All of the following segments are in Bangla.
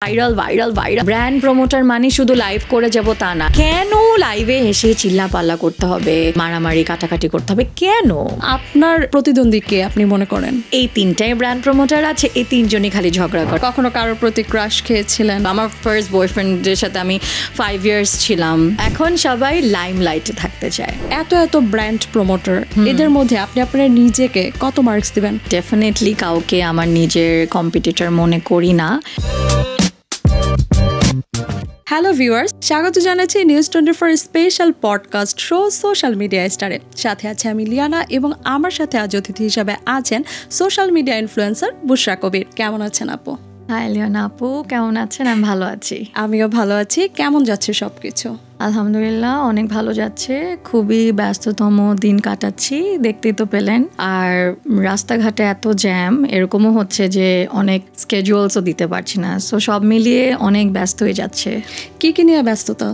Viral viral viral brand promoter মানে শুধু লাইভ করে যাব তা না। কেন লাইভে হেসে চিল্লা পাল্লা করতে হবে, মারামারি কাটাকাটি করতে হবে কেন? আপনার প্রতিদ্বন্দ্বীকে আপনি মনে করেন? এই তিনটাই ব্র্যান্ড প্রমোটার আছে, এই তিনজনই খালি ঝগড়া করে। কখনো কারোর প্রতি ক্রাশ খেয়েছিলেন? আমার ফার্স্ট বয়ফ্রেন্ডের সাথে আমি 5 years ছিলাম। এখন সবাই লাইমলাইটে থাকতে চায়। এত ব্র্যান্ড প্রমোটার, এদের মধ্যে আপনি আপনার নিজেকে কত মার্কস দিবেন? ডেফিনেটলি কাউকে আমার নিজের কম্পিটিটর মনে করি না। হ্যালো ভিউয়ার্স, স্বাগত জানাচ্ছি নিউজ24 special podcast show social media স্টারে। সাথে আছে আমি লিয়ানা এবং আমার সাথে আজ অতিথি হিসাবে আছেন সোশ্যাল মিডিয়া ইনফ্লুয়েন্সার বুশরা কবির। কেমন আছেন আপু? হাই লিয়ানা আপু, কেমন আছেন? আমি ভালো আছি। আমিও ভালো আছি। কেমন যাচ্ছে সবকিছু? আলহামদুলিল্লাহ অনেক ভালো যাচ্ছে। খুবই ব্যস্ততম দিন কাটাচ্ছি, দেখতেই তো পেলেন। আর রাস্তাঘাটে এত জ্যাম, এরকমও হচ্ছে যে অনেক স্কেজুয়ালসও দিতে পারছি না। সো সব মিলিয়ে অনেক ব্যস্ত হয়ে যাচ্ছে। কি নিয়ে ব্যস্ততা?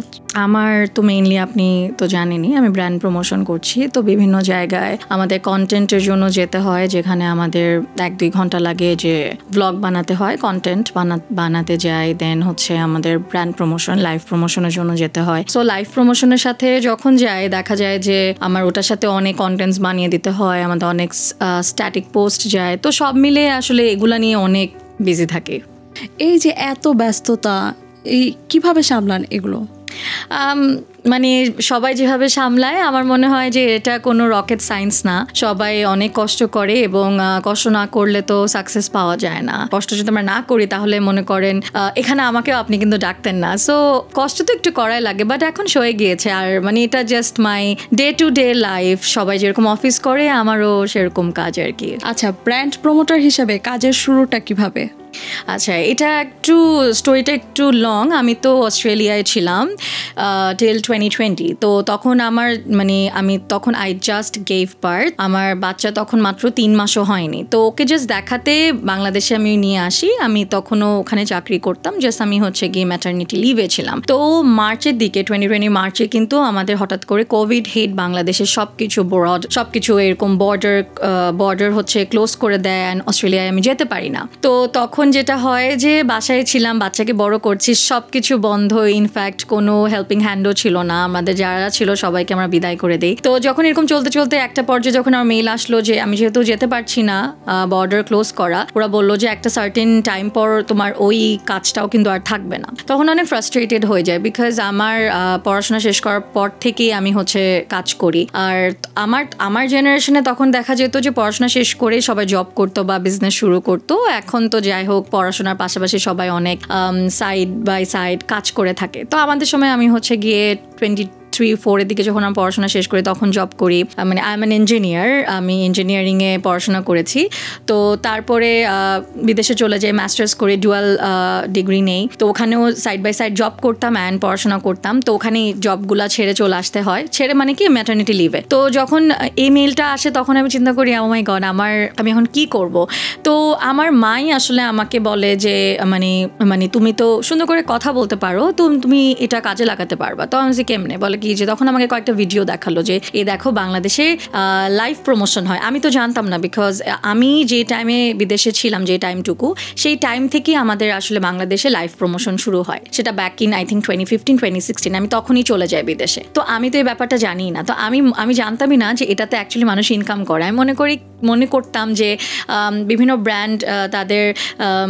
আমার তো মেইনলি আপনি তো জানেনই আমি ব্র্যান্ড প্রমোশন করছি, তো বিভিন্ন জায়গায় আমাদের কন্টেন্টের জন্য যেতে হয়, যেখানে আমাদের 1-2 ঘন্টা লাগে যে ব্লগ বানাতে হয়, কন্টেন্ট বানাতে যাই। দেন হচ্ছে আমাদের ব্র্যান্ড প্রমোশন, লাইভ প্রমোশনের জন্য যেতে হয়। সো লাইভ প্রমোশনের সাথে যখন যাই দেখা যায় যে আমার ওটার সাথে অনেক কন্টেন্টস বানিয়ে দিতে হয়, আমাদের অনেক স্ট্যাটিক পোস্ট যায়। তো সব মিলে আসলে এগুলা নিয়ে অনেক বিজি থাকে। এই যে এত ব্যস্ততা, এই কিভাবে সামলান এগুলো? মানে সবাই যেভাবে সামলায় আমার মনে হয় যে এটা কোনো রকেট সায়েন্স না। সবাই অনেক কষ্ট করে এবং কষ্ট না করলে তো সাকসেস পাওয়া যায় না। কষ্ট যদি আমরা না করি তাহলে মনে করেন এখানে আমাকেও আপনি কিন্তু ডাকতেন না। সো কষ্ট তো একটু করাই লাগে, বাট এখন সয়ে গিয়েছে। আর মানে এটা just my day to day life. সবাই যেরকম অফিস করে আমারও সেরকম কাজ আর কি। আচ্ছা, ব্র্যান্ড প্রমোটার হিসেবে কাজের শুরুটা কিভাবে? আচ্ছা, এটা স্টোরিটা একটু লং। আমি তো অস্ট্রেলিয়ায় ছিলাম টিল 2020। তো তখন আমি তখন আই জাস্ট গেভ বার্থ। আমার বাচ্চা তখন মাত্র 3 মাসও হয়নি। তো ওকে জাস্ট দেখাতে বাংলাদেশে আমি নিয়ে আসি। আমি তখনও ওখানে চাকরি করতাম, জাস্ট আমি হচ্ছে গিয়ে ম্যাটারনিটি লিভে ছিলাম। তো মার্চের দিকে 2020 মার্চে কিন্তু আমাদের হঠাৎ করে কোভিড হিট বাংলাদেশের সবকিছু এরকম বর্ডার হচ্ছে ক্লোজ করে দেয়। অস্ট্রেলিয়ায় আমি যেতে পারি না। তো তখন যেটা হয় যে বাসায় ছিলাম, বাচ্চাকে বড় করছি, সবকিছু বন্ধ। ইনফ্যাক্ট কোনো হেল্পিং হ্যান্ডও ছিল না। আমাদের যারা ছিল সবাইকে আমরা বিদায় করে দিই। তো যখন এরকম চলতে চলতে একটা পর্যায়ে যখন আমার মেইল আসলো যে আমি যেহেতু যেতে পারছি না, বর্ডার ক্লোজ করা, ওরা বললো যে একটা সার্টেন টাইম পর তোমার ওই কাজটাও কিন্তু আর থাকবে না। তখন অনেক ফ্রাস্ট্রেটেড হয়ে যায়, বিকজ আমার পড়াশোনা শেষ করার পর থেকেই আমি হচ্ছে কাজ করি। আর আমার জেনারেশনে তখন দেখা যেত যে পড়াশোনা শেষ করে সবাই জব করতো বা বিজনেস শুরু করতো। এখন তো যাই হোক পড়াশোনার পাশাপাশি সবাই অনেক সাইড বাই সাইড কাজ করে থাকে। তো আমাদের সময় আমি হচ্ছে গিয়ে 23-24 এর দিকে যখন আমি পড়াশোনা শেষ করি তখন জব করি। মানে আই এম অ্যান ইঞ্জিনিয়ার, আমি ইঞ্জিনিয়ারিংয়ে পড়াশোনা করেছি। তো তারপরে বিদেশে চলে যাই, মাস্টার্স করে ডুয়াল ডিগ্রি নেই। তো ওখানেও সাইড বাই সাইড জব করতাম অ্যান্ড পড়াশোনা করতাম। তো ওখানে জবগুলা ছেড়ে চলে আসতে হয়। ছেড়ে মানে কি ম্যাটারনিটি লিভে। তো যখন এই মেইলটা আসে তখন আমি চিন্তা করি ও মাই গড, আমি এখন কি করব। তো আমার মাই আসলে আমাকে বলে যে মানে তুমি তো সুন্দর করে কথা বলতে পারো, তো তুমি এটা কাজে লাগাতে পারবা। তো আমি কেমনে, বলে কি যে তখন আমাকে কয়েকটা ভিডিও দেখালো যে এই দেখো বাংলাদেশে লাইভ প্রমোশন হয়। আমি তো জানতাম না, বিকজ আমি যে টাইমে বিদেশে ছিলাম, যে টাইমটুকু, সেই টাইম থেকেই আমাদের আসলে বাংলাদেশে লাইভ প্রমোশন শুরু হয়। সেটা ব্যাক ইন আই থিঙ্ক 2015-2016। আমি তখনই চলে যাই বিদেশে। তো আমি তো এই ব্যাপারটা জানি না। তো আমি জানতামই না যে এটাতে অ্যাকচুয়ালি মানুষ ইনকাম করে। আমি মনে করতাম যে বিভিন্ন ব্র্যান্ড তাদের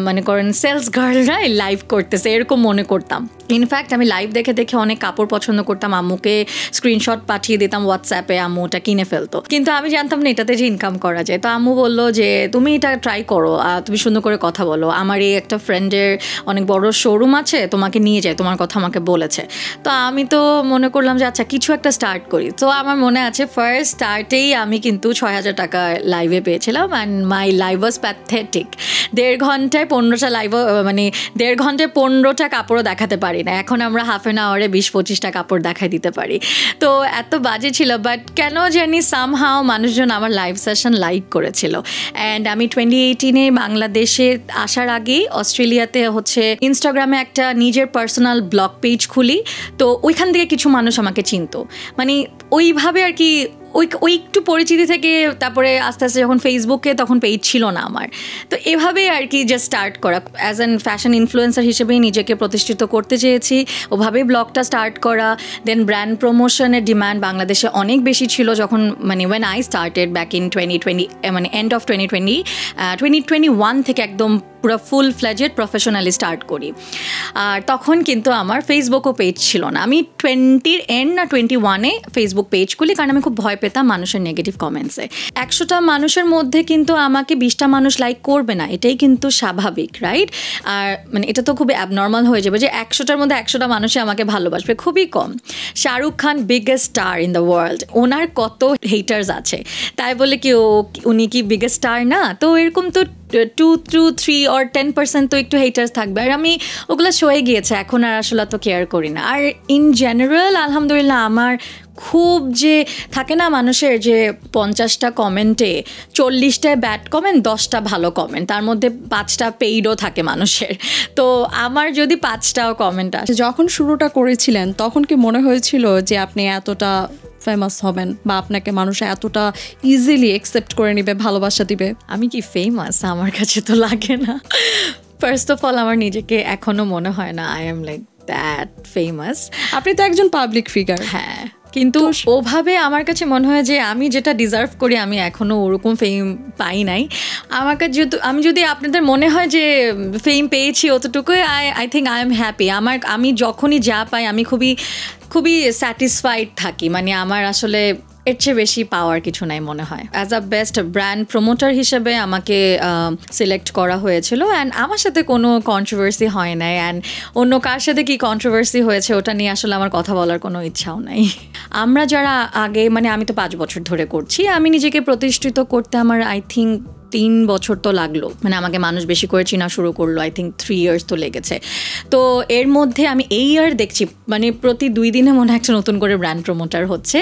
মনে করেন সেলস গার্লরাই লাইভ করতেছে, এরকম মনে করতাম। ইনফ্যাক্ট আমি লাইভ দেখে অনেক কাপড় পছন্দ করতাম, আম্মুকে স্ক্রিনশট পাঠিয়ে দিতাম হোয়াটসঅ্যাপে, আম্মু ওটা কিনে ফেলতো। কিন্তু আমি জানতাম না এটাতে যে ইনকাম করা যায়। তো আম্মু বললো যে তুমি এটা ট্রাই করো, তুমি সুন্দর করে কথা বলো। আমার এই একটা ফ্রেন্ডের অনেক বড় শোরুম আছে, তোমাকে নিয়ে যায়, তোমার কথা আমাকে বলেছে। তো আমি তো মনে করলাম যে আচ্ছা কিছু একটা স্টার্ট করি। তো আমার মনে আছে ফার্স্ট স্টার্টেই আমি কিন্তু 6,000 টাকা লাইভে পেয়েছিলাম। And my live was pathetic. 1.5 ঘন্টায় 15টা লাইভ, মানে 1.5 ঘন্টায় 15টা কাপড়ও দেখাতে পারি না। এখন আমরা হাফ অ্যান আওয়ারে 20-25টা কাপড় দেখাই দিতে পারি। তো এত বাজে ছিল, বাট কেন জানি সামহাও মানুষজন আমার লাইভ সেশন লাইক করেছিল। অ্যান্ড আমি 2018 বাংলাদেশে আসার আগেই অস্ট্রেলিয়াতে হচ্ছে ইনস্টাগ্রামে একটা নিজের পার্সোনাল ব্লগ পেজ খুলি। তো ওইখান থেকে কিছু মানুষ আমাকে চিনতো, মানে ওইভাবে আর কি ওই একটু পরিচিতি থেকে তারপরে আস্তে আস্তে যখন ফেসবুকে তখন পেজ ছিল না আমার, তো এভাবেই আর কি জাস্ট স্টার্ট করা, অ্যাজ অ্যান ফ্যাশন ইনফ্লুয়েন্সার হিসেবেই নিজেকে প্রতিষ্ঠিত করতে চেয়েছি, ওভাবেই ব্লগটা স্টার্ট করা। দেন ব্র্যান্ড প্রমোশনের ডিমান্ড বাংলাদেশে অনেক বেশি ছিল যখন মানে when I started back in 2020, মানে এন্ড অফ 2021 থেকে একদম পুরো ফুল ফ্লেজেড প্রফেশনালি স্টার্ট করি। আর তখন কিন্তু আমার ফেসবুকও পেজ ছিল না। আমি 20 এন্ড না 21-এ ফেসবুক পেজ খুলি, কারণ আমি খুব ভয় পেতাম মানুষের নেগেটিভ কমেন্টসে। 100টা মানুষের মধ্যে কিন্তু আমাকে 20টা মানুষ লাইক করবে না, এটাই কিন্তু স্বাভাবিক, রাইট? আর মানে এটা তো খুবই অ্যাবনর্মাল হয়ে যাবে যে 100টার মধ্যে 100টা মানুষই আমাকে ভালোবাসবে, খুবই কম। Shahrukh Khan biggest star in the world, ওনার কত হেটার্স আছে, তাই বলে কি উনি কি বিগেস্ট স্টার না? তো এরকম তো 2 to 3 or 10% তো একটু হেটার্স থাকবে, আর আমি ওগুলো সয়ে গিয়েছে, এখন আর আসলে তো কেয়ার করি না। আর ইন জেনারেল আলহামদুলিল্লাহ আমার খুব যে থাকে না মানুষের যে 50টা কমেন্টে 40টায় ব্যাড কমেন্ট, 10টা ভালো কমেন্ট, তার মধ্যে 5টা পেইডও থাকে মানুষের, তো আমার যদি 5টাও কমেন্ট আসে। যখন শুরুটা করেছিলেন তখন কি মনে হয়েছিল যে আপনি এতটা ফেমাস হবেন বা আপনাকে মানুষ এতটা ইজিলি অ্যাকসেপ্ট করে নেবে, ভালোবাসা দিবে? আমি কি ফেমাস? আমার কাছে তো লাগে না। ফার্স্ট অফ অল আমার নিজেকে এখনো মনে হয় না I am like that famous. আপনি তো একজন পাবলিক ফিগার। হ্যাঁ, কিন্তু ওভাবে আমার কাছে মনে হয় যে আমি যেটা ডিজার্ভ করি আমি এখনও ওরকম ফেম পাই নাই। আমার কাছে আমি যদি আপনাদের মনে হয় যে ফেম পেয়েছি অতটুকুই, I think I am happy. আমি যখনই যা পাই আমি খুবই স্যাটিসফাইড থাকি, মানে আমার আসলে এর চেয়ে বেশি পাওয়ার কিছু নাই মনে হয়। As a best brand promoter হিসেবে আমাকে সিলেক্ট করা হয়েছিল, অ্যান্ড আমার সাথে কোনো কন্ট্রোভার্সি হয় নাই, অ্যান্ড অন্য কার সাথে কি কন্ট্রোভার্সি হয়েছে ওটা নিয়ে আসলে আমার কথা বলার কোনো ইচ্ছাও নাই। আমরা যারা আগে, মানে আমি তো 5 বছর ধরে করছি, আমি নিজেকে প্রতিষ্ঠিত করতে আমার আই থিঙ্ক 3 বছর তো লাগলো, মানে আমাকে মানুষ বেশি করে চেনা শুরু করলো, আই থিঙ্ক 3 ইয়ার্স তো লেগেছে। তো এর মধ্যে আমি এই ইয়ার দেখছি মানে প্রতি 2 দিনে মনে হয় একটা নতুন করে ব্র্যান্ড প্রমোটার হচ্ছে।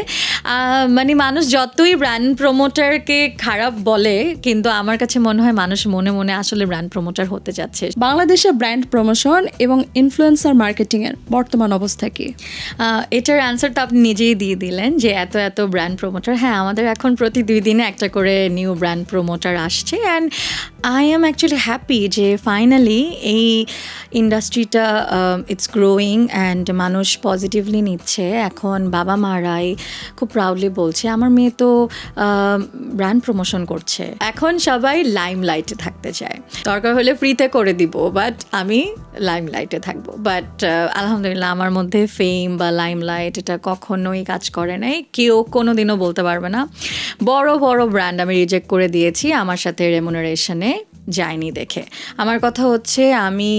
মানে মানুষ যতই ব্র্যান্ড প্রমোটারকে খারাপ বলে, কিন্তু আমার কাছে মনে হয় মানুষ মনে মনে আসলে ব্র্যান্ড প্রমোটার হতে যাচ্ছে। বাংলাদেশে ব্র্যান্ড প্রমোশন এবং ইনফ্লুয়েন্সার মার্কেটিংয়ের বর্তমান অবস্থা কি? এটার অ্যান্সার তো আপনি নিজেই দিয়ে দিলেন যে এত ব্র্যান্ড প্রমোটার। হ্যাঁ, আমাদের এখন প্রতি 2 দিনে একটা করে নিউ ব্র্যান্ড প্রমোটার আসছে, and I am actually happy যে ফাইনালি এই ইন্ডাস্ট্রিটা ইটস গ্রোয়িং অ্যান্ড মানুষ পজিটিভলি নিচ্ছে। এখন বাবা মারাই খুব প্রাউডলি বলছে আমার মেয়ে তো ব্র্যান্ড প্রমোশন করছে। এখন সবাই লাইমলাইটে থাকতে চায়, দরকার হলে ফ্রিতে করে দিব, বাট আমি লাইমলাইটে থাকবো। বাট আলহামদুলিল্লাহ আমার মধ্যে ফেম বা লাইমলাইট এটা কখনোই কাজ করে নাই, কেউ কোনো দিনও বলতে পারবে না। বড় বড় ব্র্যান্ড আমি রিজেক্ট করে দিয়েছি আমার সাথে রেমুনারেশনে যায়নি দেখে। আমার কথা হচ্ছে আমি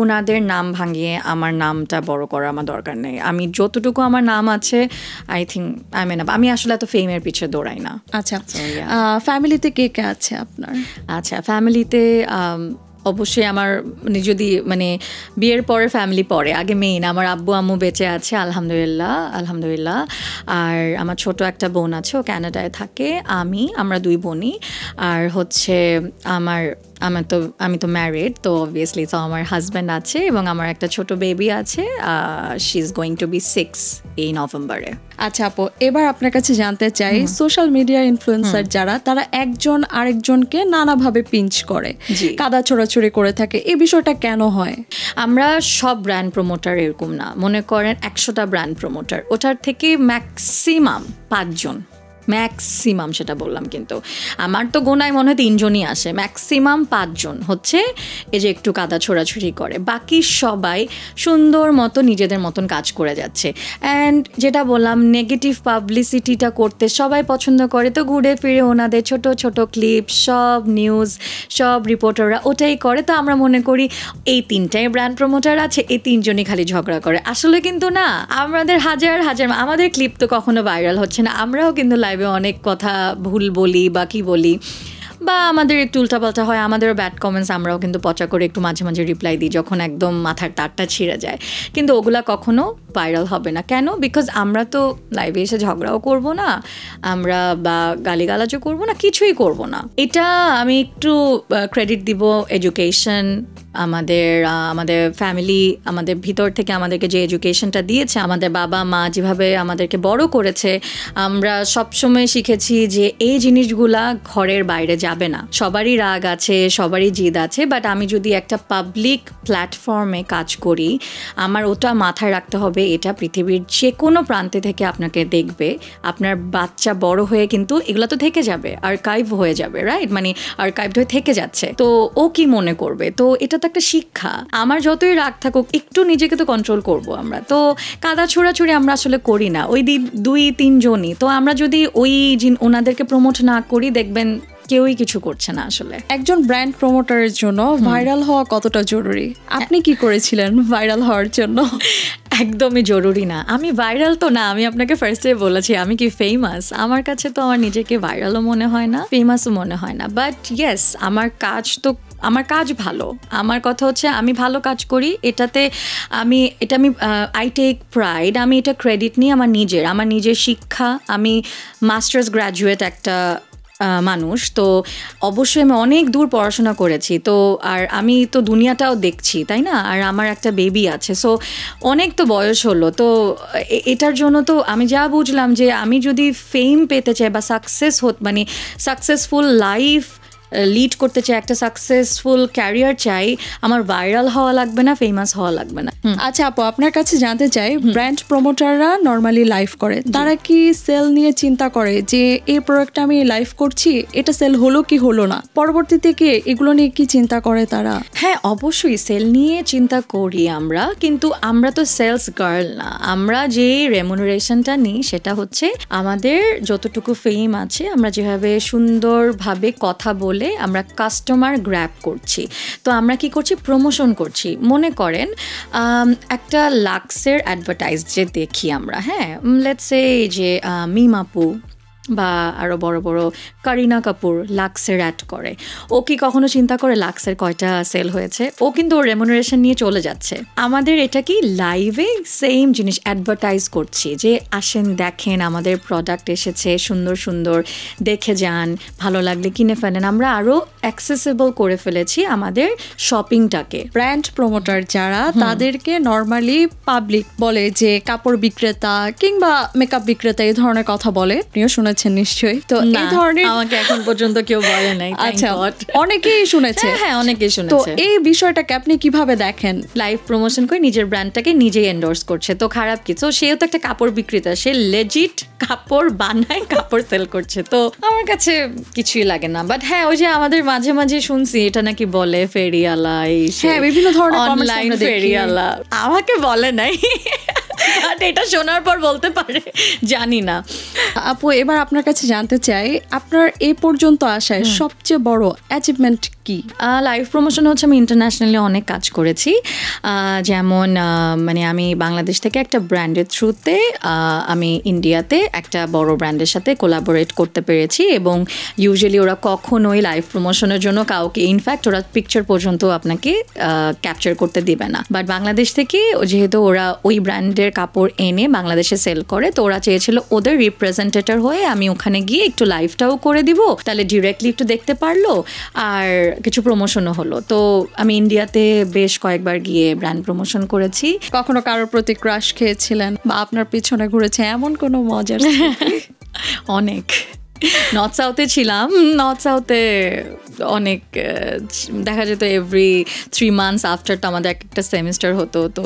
ওনাদের নাম ভাঙিয়ে আমার নামটা বড় করার আমার দরকার নেই। আমি যতটুকু আমার নাম আছে আই থিঙ্ক আই মেন আমি আসলে এত ফেমের পিছিয়ে দৌড়াই না। আচ্ছা, ফ্যামিলিতে কে কে আছে আপনার? আচ্ছা, ফ্যামিলিতে অবশ্যই আমার যদি মানে বিয়ের পরে ফ্যামিলি পরে, আগে মেইন আমার আব্বু আম্মু বেঁচে আছে আলহামদুলিল্লাহ। আর আমার ছোট একটা বোন আছে, ও কানাডায় থাকে। আমরা 2 বোনই। আর হচ্ছে আমি তো ম্যারিড, তো অবভিয়াসলি তো আমার হাজব্যান্ড আছে এবং আমার একটা ছোট বেবি আছে। She is going to be 6 এই নভেম্বরে। আচ্ছা আপু, এবার আপনার কাছে জানতে চাই সোশ্যাল মিডিয়া ইনফ্লুয়েন্সার যারা, তারা একজন আরেকজনকে নানাভাবে পিঞ্চ করে, কাদা ছোড়াছুড়ি করে থাকে, এই বিষয়টা কেন হয়? আমরা সব ব্র্যান্ড প্রমোটার এরকম না। মনে করেন 100টা ব্র্যান্ড প্রমোটার, ওটার থেকে ম্যাক্সিমাম 5 জন, ম্যাক্সিমাম সেটা বললাম, কিন্তু আমার তো গোনায় মনে হয় 3 জনই আসে, ম্যাক্সিমাম 5 জন হচ্ছে এই যে একটু কাদা ছোড়াছুড়ি করে। বাকি সবাই সুন্দর মতো নিজেদের মতন কাজ করে যাচ্ছে। অ্যান্ড যেটা বললাম, নেগেটিভ পাবলিসিটিটা করতে সবাই পছন্দ করে, তো ঘুরে ফিরে ওনাদের ছোট ছোট ক্লিপ, সব নিউজ, সব রিপোর্টাররা ওটাই করে। তো আমরা মনে করি এই 3টাই ব্র্যান্ড প্রমোটার আছে, এই 3 জনই খালি ঝগড়া করে। আসলে কিন্তু না, আমাদের হাজার আমাদের ক্লিপ তো কখনো ভাইরাল হচ্ছে না, আমরাও কিন্তু লাইভে অনেক কথা ভুল বলি বা কি বলি, বা আমাদের একটু উল্টাপাল্টা হয়, আমাদেরও ব্যাড কমেন্টস আমরাও কিন্তু পচা করে একটু মাঝে মাঝে রিপ্লাই দিই যখন একদম মাথার তারটা ছিঁড়ে যায়। কিন্তু ওগুলা কখনো ভাইরাল হবে না। কেন? বিকজ আমরা তো লাইভে এসে ঝগড়াও করব না, আমরা বা গালিগালাজও করব না, কিছুই করব না। এটা আমি একটু ক্রেডিট দিব এডুকেশন আমাদের ফ্যামিলি আমাদের ভিতর থেকে আমাদেরকে যে এডুকেশনটা দিয়েছে, আমাদের বাবা মা যেভাবে আমাদেরকে বড় করেছে, আমরা সবসময় শিখেছি যে এই জিনিসগুলা ঘরের বাইরে যাবে না। সবারই রাগ আছে, সবারই জিদ আছে, বাট আমি যদি একটা পাবলিক প্ল্যাটফর্মে কাজ করি, আমার ওটা মাথায় রাখতে হবে, এটা পৃথিবীর যে কোনো প্রান্তে থেকে আপনাকে দেখবে। আপনার বাচ্চা বড় হয়ে কিন্তু এগুলো তো থেকে যাবে, আর্কাইভ হয়ে যাবে, রাইট? মানে আর্কাইভড হয়ে থেকে যাচ্ছে, তো ও কি মনে করবে? তো এটা তো একটা শিক্ষা। আমার যতই রাগ থাকুক, একটু নিজেকে তো কন্ট্রোল করব। আমরা তো কাদা ছোড়াছুড়ি আমরা আসলে করি না, ওই 2-3 জনই। তো আমরা যদি ওনাদেরকে প্রমোট না করি, দেখবেন কেউই কিছু করছে না। আসলে একজন ব্র্যান্ড প্রমোটারের জন্য ভাইরাল হওয়া কতটা জরুরি? আপনি কি করেছিলেন ভাইরাল হওয়ার জন্য? একদমই জরুরি না। আমি ভাইরাল তো না, আমি আপনাকে ফার্স্টে বলেছি আমি কি ফেমাস। আমার কাছে তো আমার নিজেকে ভাইরালও মনে হয় না, ফেমাসও মনে হয় না। বাট ইয়েস, আমার কাজ ভালো। আমার কথা হচ্ছে আমি ভালো কাজ করি, এটাতে আমি আই টেক প্রাইড। আমি এটা ক্রেডিট নিই আমার নিজের শিক্ষা। আমি মাস্টার্স গ্র্যাজুয়েট একটা মানুষ, তো অবশ্যই আমি অনেক দূর পড়াশোনা করেছি, তো আর আমি তো দুনিয়াটাও দেখছি, তাই না? আর আমার একটা বেবি আছে, সো অনেক তো বয়স হলো। তো এটার জন্য তো আমি যা বুঝলাম যে আমি যদি ফেম পেতে চাই বা সাকসেসফুল লাইফ লিড করতে চাই, একটা সাকসেসফুল ক্যারিয়ার চাই, আমার ভাইরাল হওয়া লাগবে না, ফেমাস হওয়া লাগবে না। আচ্ছা আপু, আপনার কাছে জানতে চাই, ব্র্যান্ড প্রমোটাররা নর্মালি লাইভ করে, তারা কি সেল নিয়ে চিন্তা করে যে এই প্রোডাক্টটা আমি লাইভ করছি, এটা সেল হলো কি হলো না, পরবর্তীতে কি এগুলো নিয়ে কি চিন্তা করে তারা? হ্যাঁ, অবশ্যই সেল নিয়ে চিন্তা করি আমরা, কিন্তু আমরা তো সেলস গার্ল না। আমরা যে রেমুনারেশনটা নিই সেটা হচ্ছে আমাদের যতটুকু ফেম আছে, আমরা যেভাবে সুন্দরভাবে কথা বলে আমরা কাস্টমার গ্র্যাব করছি। তো আমরা কি করছি? প্রমোশন করছি। মনে করেন একটা লাক্সের অ্যাডভার্টাইজ যে দেখি আমরা, হ্যাঁ, লেটস সে যে মিমাপু বা আরও বড় বড় করিনা কাপুর লাক্সের অ্যাড করে, ও কি কখনো চিন্তা করে লাক্সের কয়টা সেল হয়েছে? ও কিন্তু ওর রেমুনারেশন নিয়ে চলে যাচ্ছে। আমাদের এটা কি লাইভে সেম জিনিস অ্যাডভার্টাইজ করছি যে আসেন দেখেন আমাদের প্রোডাক্ট এসেছে, সুন্দর সুন্দর, দেখে যান, ভালো লাগলে কিনে ফেলেন। আমরা আরও অ্যাক্সেসিবল করে ফেলেছি আমাদের শপিংটাকে। ব্র্যান্ড প্রমোটার যারা, তাদেরকে নর্মালি পাবলিক বলে যে কাপড় বিক্রেতা কিংবা মেকআপ বিক্রেতা, এই ধরনের কথা বলে, আপনিও শুনেছেন নিশ্চয়ই। তো এই ধরনের আমাকে এখন পর্যন্ত কেউ বলে নাই। আচ্ছা, অনেকেই শুনেছে। হ্যাঁ, অনেকেই শুনেছে। তো এই বিষয়টাকে আপনি কিভাবে দেখেন? লাইভ প্রমোশন করে নিজের ব্র্যান্ডটাকে নিজেই এন্ডোর্স করছে, তো খারাপ কিছু? সেও তো একটা কাপড় বিক্রেতা, সে লেজিট কাপড় বানায়, কাপড় সেল করছে, তো আমার কাছে কিছুই লাগে না। বাট হ্যাঁ, ওই যে আমাদের মাঝে মাঝে শুনছি এটা নাকি বলে ফেরিওয়ালা, হ্যাঁ, বিভিন্ন ধরনের অনলাইন ফেরিওয়ালা। আমাকে বলে নাই, বাট এটা শোনার পর বলতে পারে, জানি না। আপু, এবার আপনার কাছে জানতে চাই, আপনার এই পর্যন্ত আসায় সবচেয়ে বড় অ্যাচিভমেন্ট কি? লাইভ প্রমোশন হচ্ছে আমি ইন্টারন্যাশনালি অনেক কাজ করেছি। যেমন মানে আমি বাংলাদেশ থেকে একটা ব্র্যান্ডের থ্রুতে আমি ইন্ডিয়াতে একটা বড় ব্র্যান্ডের সাথে কোলাবোরেট করতে পেরেছি, এবং ইউজুয়ালি ওরা কখনোই লাইভ প্রমোশনের জন্য কাউকে, ইনফ্যাক্ট ওরা পিকচার পর্যন্ত আপনাকে ক্যাপচার করতে দিবে না। বাট বাংলাদেশ থেকে যেহেতু ওরা ওই ব্র্যান্ডের কাপড় এনে বাংলাদেশে সেল করে, তো ওরা চেয়েছিল ওদের রিপ্রেজেন্টেটর হয়ে আমি ওখানে গিয়ে একটু লাইভটাও করে দিব, তাহলে ডিরেক্টলি একটু দেখতে পারলো আর কিছু প্রমোশনও হলো। তো আমি ইন্ডিয়াতে বেশ কয়েকবার গিয়ে ব্র্যান্ড প্রমোশন করেছি। কখনো কারোর প্রতি ক্রাশ খেয়েছিলেন বা আপনার পিছনে ঘুরেছে এমন কোনো মজার? অনেক। নর্থ সাউথে ছিলাম, নর্থ সাউথে অনেক দেখা যেত এভরি 3 months আফটার, তো আমাদের একটা সেমিস্টার হতো, তো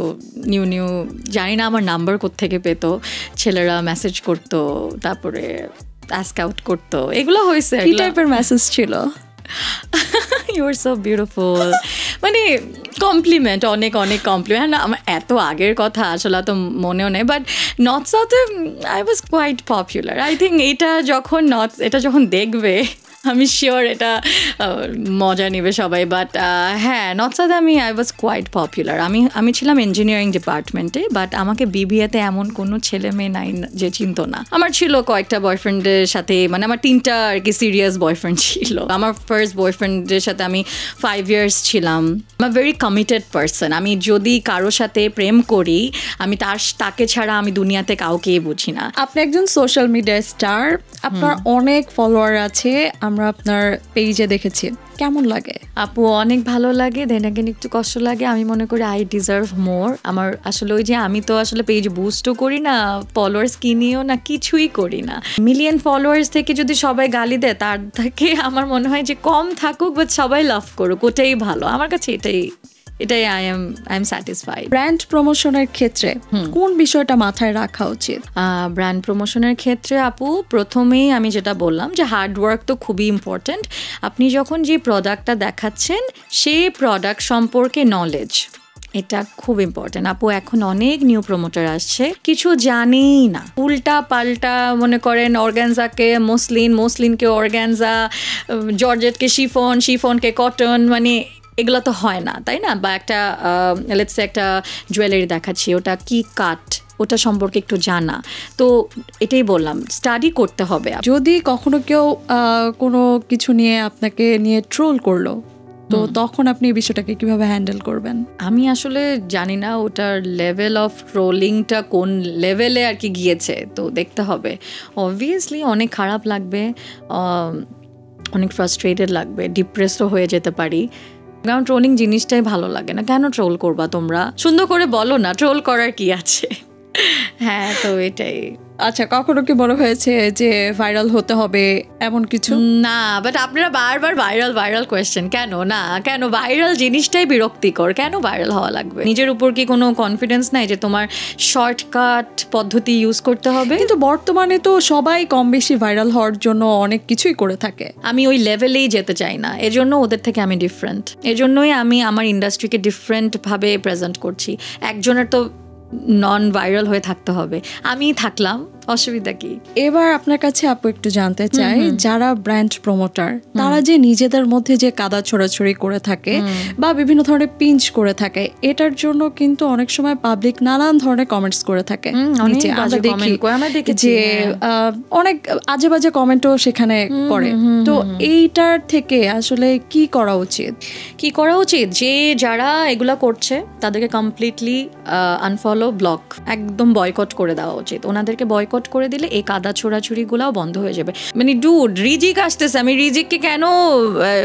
নিউ জানি না আমার নাম্বার কোত্থেকে পেতো, ছেলেরা মেসেজ করতো, তারপরে আস্ক আউট করতো, এগুলো হয়েছে। কি টাইপের মেসেজ ছিল? ইউ আর সো বিউটিফুল, মানে কমপ্লিমেন্ট, অনেক কমপ্লিমেন্ট। আমার এত আগের কথা আসলে তো মনেও নেই, বাট নর্থ সাউথে I was quite popular. I think এটা যখন দেখবে আমি শিওর এটা মজা নেবে সবাই। বাট হ্যাঁ, নর্থ সাউথে আই ওয়াজ কোয়াইট পপুলার। আমি ছিলাম ইঞ্জিনিয়ারিং ডিপার্টমেন্টে, বাট আমাকে বিবিএতে এমন কোনো ছেলে মেয়ে নাই যে চিনতো না। আমার ছিল কয়েকটা বয়ফ্রেন্ডের সাথে, মানে আমার 3টা আর কি সিরিয়াস বয়ফ্রেন্ড ছিল। আমার ফার্স্ট বয়ফ্রেন্ডের সাথে আমি 5 years ছিলাম। I am very committed person. আমি যদি কারোর সাথে প্রেম করি, আমি তাকে ছাড়া আমি দুনিয়াতে কাউকেই বুঝি না। আপনি একজন সোশ্যাল মিডিয়া স্টার, আপনার অনেক ফলোয়ার আছে, আমরা আপনার পেজে দেখেছি। কেমন লাগে? আপু অনেক ভালো লাগে, দেন অ্যাগেন একটু কষ্ট লাগে। আমি মনে করি আই ডিজার্ভ মোর। আমার আসলে ওই যে আমি তো আসলে পেজ বুস্টও করি না, ফলোয়ার্স কিনিও না, কিছুই করি না। মিলিয়ন ফলোয়ার্স থেকে যদি সবাই গালি দেয় তার থেকে আমার মনে হয় যে কম থাকুক বাট সবাই লাভ করুক, ওটাই ভালো আমার কাছে। এটাই আই এম স্যাটিসফাইড। ব্র্যান্ড প্রমোশনের ক্ষেত্রে কোন বিষয়টা মাথায় রাখা উচিত? ব্র্যান্ড প্রমোশনের ক্ষেত্রে আপু প্রথমেই আমি যেটা বললাম যে হার্ডওয়ার্ক তো খুবই ইম্পর্ট্যান্ট। আপনি যখন যে প্রোডাক্টটা দেখাচ্ছেন সেই প্রোডাক্ট সম্পর্কে নলেজ, এটা খুব ইম্পর্টেন্ট আপু। এখন অনেক নিউ প্রমোটার আসছে, কিছু জানেই না, উল্টা পাল্টা মনে করেন অর্গ্যানজাকে মসলিনকে অর্গ্যানজা, জর্জেটকে শিফনকে কটন, মানে এগুলো তো হয় না, তাই না? বা একটা লেটস একটা জুয়েলারি দেখাচ্ছি, ওটা কি কাট, ওটা সম্পর্কে একটু জানা। তো এটাই বললাম, স্টাডি করতে হবে। যদি কখনো কেউ কোনো কিছু নিয়ে আপনাকে নিয়ে ট্রোল করলো, তো তখন আপনি এই বিষয়টাকে কিভাবে হ্যান্ডেল করবেন? আমি আসলে জানি না ওটার লেভেল অফ ট্রোলিংটা কোন লেভেলে আর কি গিয়েছে, তো দেখতে হবে। অবভিয়াসলি অনেক খারাপ লাগবে, অনেক ফ্রাস্ট্রেটেড লাগবে, ডিপ্রেসও হয়ে যেতে পারি, কারণ ট্রোলিং জিনিসটাই ভালো লাগে না। কেন ট্রোল করবা তোমরা? সুন্দর করে বলো না, ট্রোল করার কি আছে? হ্যাঁ, তো এটাই। আচ্ছা, কখনো কি মনে হয়েছে যে ভাইরাল হতে হবে এমন কিছু? না, বাট আপনারা বারবার ভাইরাল কোয়েশ্চেন কেন? না, কেন ভাইরাল জিনিসটাই বিরক্তিকর, কেন ভাইরাল হওয়া লাগবে? নিজের উপর কি কোনো কনফিডেন্স নাই যে তোমার শর্টকাট পদ্ধতি ইউজ করতে হবে? কিন্তু বর্তমানে তো সবাই কম বেশি ভাইরাল হওয়ার জন্য অনেক কিছুই করে থাকে। আমি ওই লেভেলেই যেতে চাই না, এজন্য ওদের থেকে আমি ডিফারেন্ট। এজন্যই আমি আমার ইন্ডাস্ট্রিকে ডিফারেন্টভাবে প্রেজেন্ট করছি। একজনের তো নন ভাইরাল হয়ে থাকতে হবে, আমি থাকলাম, অসুবিধা কি? এবার আপনার কাছে আপু একটু জানতে চাই, যারা ব্র্যান্ড প্রমোটার তারা যে নিজেদের মধ্যে যে কাদা ছোড়াছড়ি করে থাকে বা বিভিন্ন ধরনের পিঞ্চ করে থাকে, এটার জন্য কিন্তু অনেক সময় পাবলিক নানান ধরনের কমেন্টস করে থাকে। আমরা দেখি যে অনেক আজে বাজে কমেন্টও সেখানে করে। তো এইটার থেকে আসলে কি করা উচিত? যে যারা এগুলা করছে তাদেরকে কমপ্লিটলি আনফলো, ব্লক, একদম বয়কট করে দেওয়া উচিত। ওনাদেরকে বয়কট করে দিলে এই কাদা ছোড়াছুড়িগুলাও বন্ধ হয়ে যাবে। মানে ডুড, রিজিক আসতেছে, আমি রিজিককে কেন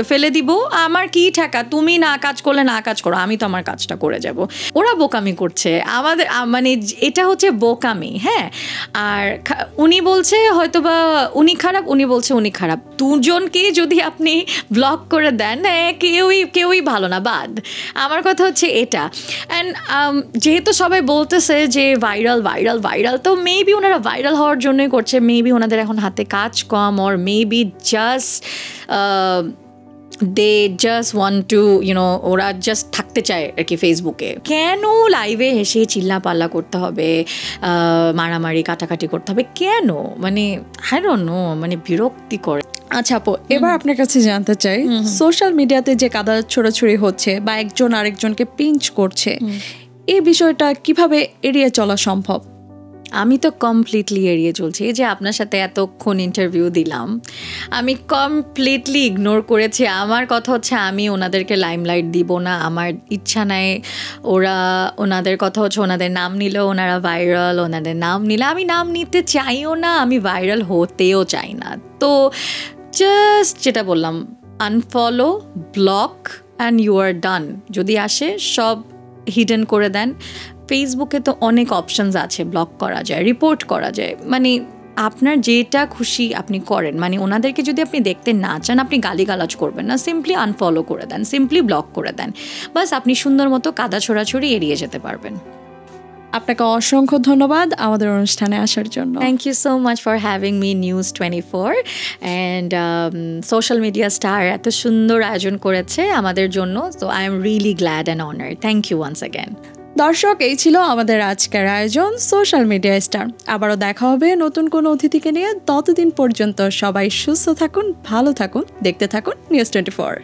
ফেলে দিব? আমার কি ঠেকা? তুমি না কাজ করলে না কাজ করো, আমি তো আমার কাজটা করে যাব। ওরা বোকামি করছে আমাদের, মানে এটা হচ্ছে বোকামি। হ্যাঁ, আর উনি বলছে হয়তো বা উনি খারাপ, উনি বলছে উনি খারাপ, দুজনকে যদি আপনি ব্লক করে দেন, কেউই ভালো না, বাদ। আমার কথা হচ্ছে এটা। অ্যান্ড যেহেতু সবাই বলতেছে যে ভাইরাল, তো মেবি ওনারা ভাইরাল হওয়ার জন্যই করছে। মেবি ওনাদের এখন হাতে কাজ কম, or maybe they just want to ওরা জাস্ট থাকতে চায় আর কি ফেসবুকে। কেন লাইভে হেসে চিল্লা পাল্লা করতে হবে, মারামারি কাটাকাটি করতে হবে কেন? মানে আই ডোন্ট নো, মানে বিরক্তি করে। আচ্ছা আপু, এবার আপনার কাছে জানতে চাই, সোশ্যাল মিডিয়াতে যে কাদা ছোড়াছুড়ি হচ্ছে বা একজন আরেকজনকে পিঞ্চ করছে, এই বিষয়টা কিভাবে এড়িয়ে চলা সম্ভব? আমি তো কমপ্লিটলি এড়িয়ে চলছি। এই যে আপনার সাথে এতক্ষণ ইন্টারভিউ দিলাম, আমি কমপ্লিটলি ইগনোর করেছি। আমার কথা হচ্ছে আমি ওনাদেরকে লাইমলাইট দিব না, আমার ইচ্ছা নাই। ওনাদের কথা হচ্ছে ওনাদের নাম নিলেও ওনারা ভাইরাল, ওনাদের নাম নিলে আমি নাম নিতে চাইও না, আমি ভাইরাল হতেও চাই না। তো জাস্ট যেটা বললাম, unfollow, block and you are done. যদি আসে সব হিডেন করে দেন। ফেসবুকে তো অনেক অপশনস আছে, ব্লক করা যায়, রিপোর্ট করা যায়, মানে আপনার যেটা খুশি আপনি করেন। মানে ওনাদেরকে যদি আপনি দেখতে না চান, আপনি গালিগালাজ করবেন না, সিম্পলি আনফলো করে দেন, সিম্পলি ব্লক করে দেন, বাস আপনি সুন্দর মতো কাদা ছোড়াছড়ি এড়িয়ে যেতে পারবেন। আপনাকে অসংখ্য ধন্যবাদ আমাদের অনুষ্ঠানে আসার জন্য। Thank you so much for having me News24 and social media star এত সুন্দর আয়োজন করেছে আমাদের জন্য। So I am really glad and honoured. Thank you once again. দর্শক, এই ছিল আমাদের আজকের আয়োজন সোশ্যাল মিডিয়া স্টার। আবারও দেখা হবে নতুন কোনো অতিথিকে নিয়ে। ততদিন পর্যন্ত সবাই সুস্থ থাকুন, ভালো থাকুন, দেখতে থাকুন News24।